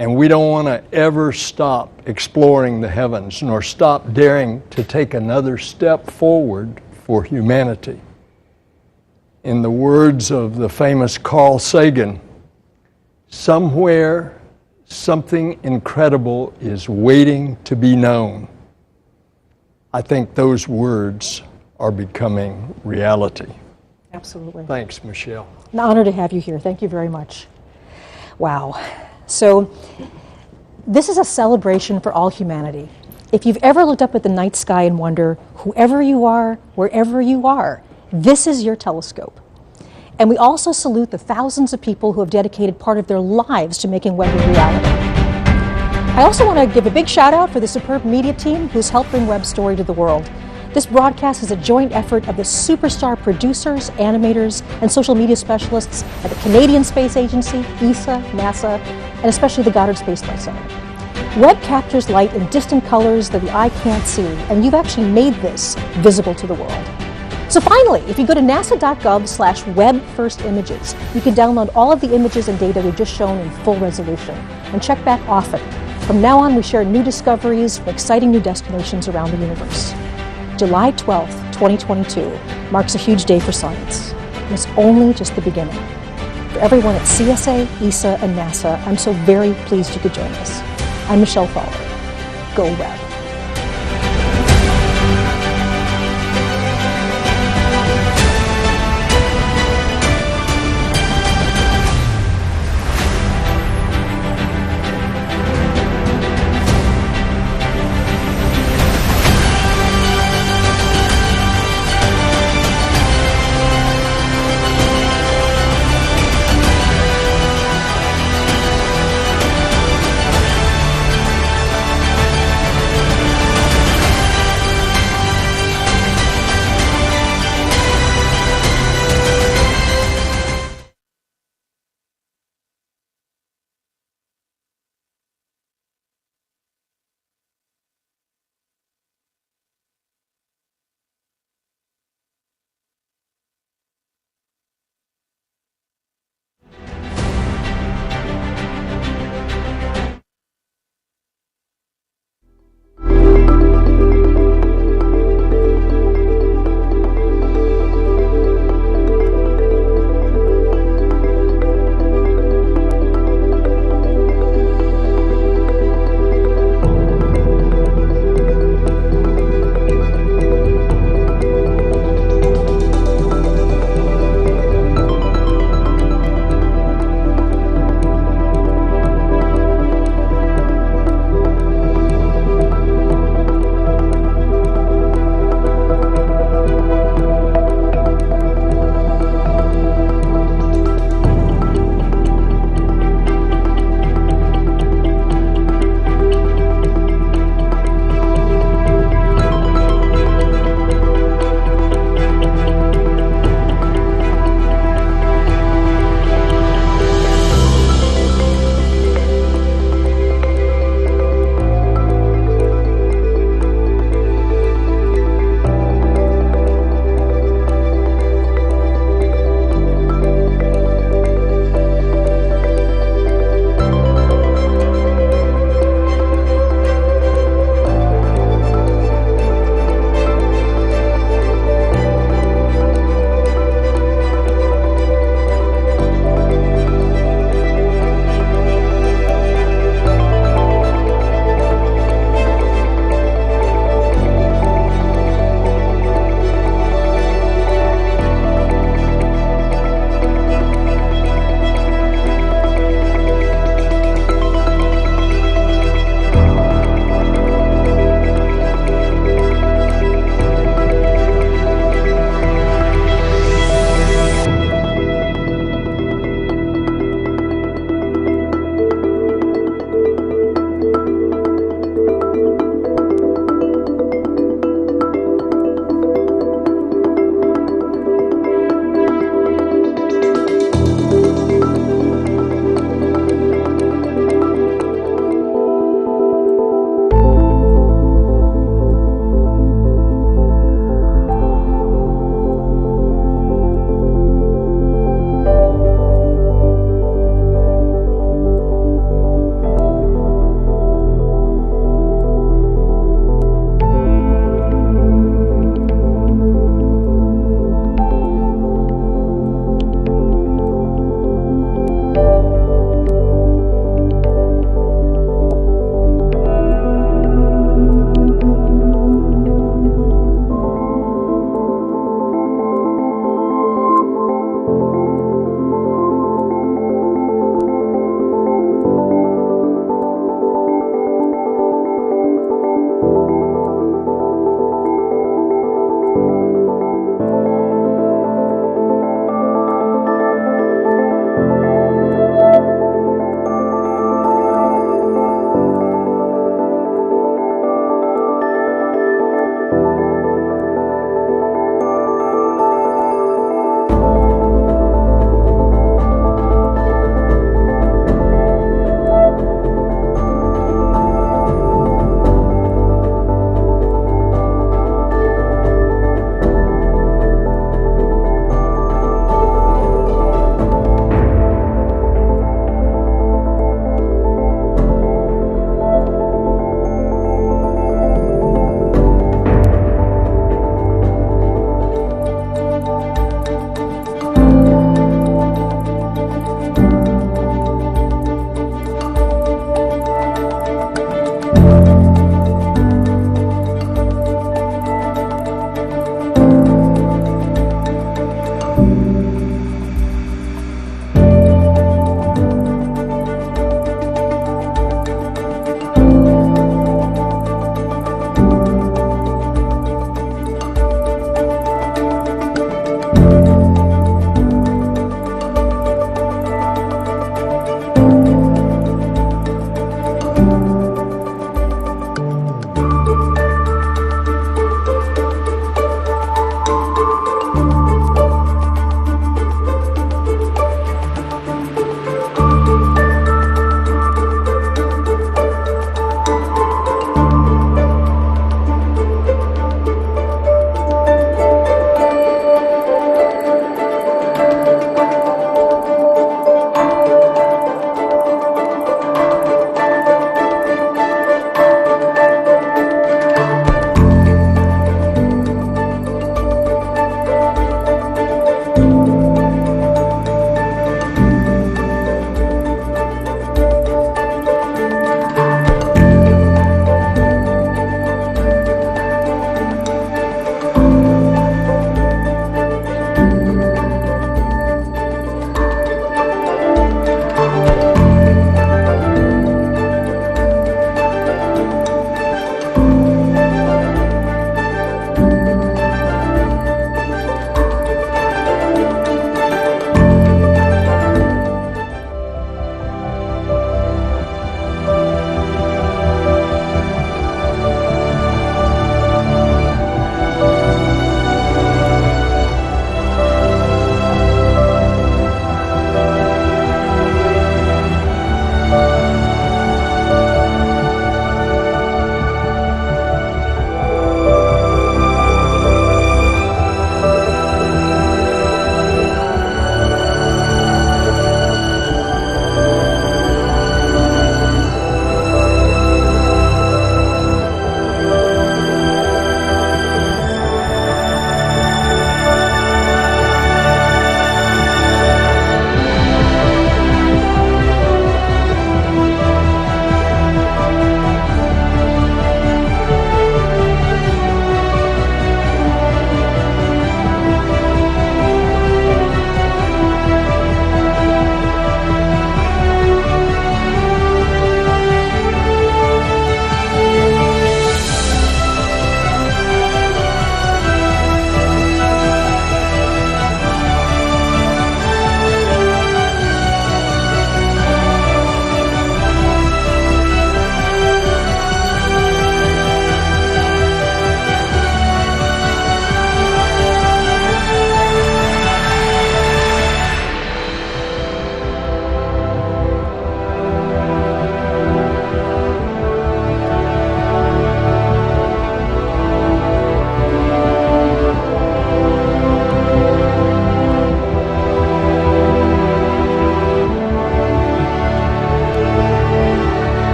And we don't want to ever stop exploring the heavens, nor stop daring to take another step forward for humanity. In the words of the famous Carl Sagan, somewhere something incredible is waiting to be known. I think those words are becoming reality. Absolutely. Thanks, Michelle. An honor to have you here. Thank you very much. Wow. So this is a celebration for all humanity. If you've ever looked up at the night sky and wonder, whoever you are, wherever you are, this is your telescope. And we also salute the thousands of people who have dedicated part of their lives to making Webb a reality. I also want to give a big shout out for the superb media team who's helped bring Webb's story to the world. This broadcast is a joint effort of the superstar producers, animators, and social media specialists at the Canadian Space Agency, ESA, NASA, and especially the Goddard Space Flight Center. Webb captures light in distant colors that the eye can't see, and you've actually made this visible to the world. So finally, if you go to nasa.gov/Webb-First-Images, you can download all of the images and data we've just shown in full resolution, and check back often. From now on, we share new discoveries from exciting new destinations around the universe. July 12th, 2022 marks a huge day for science, and it's only just the beginning. For everyone at CSA, ESA, and NASA, I'm so very pleased you could join us. I'm Michelle Fowler. Go Webb.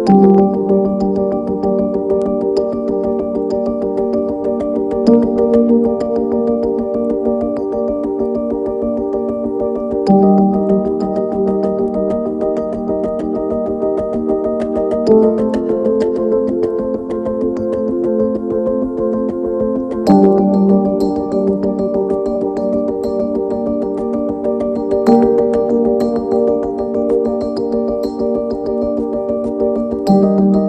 Thank you.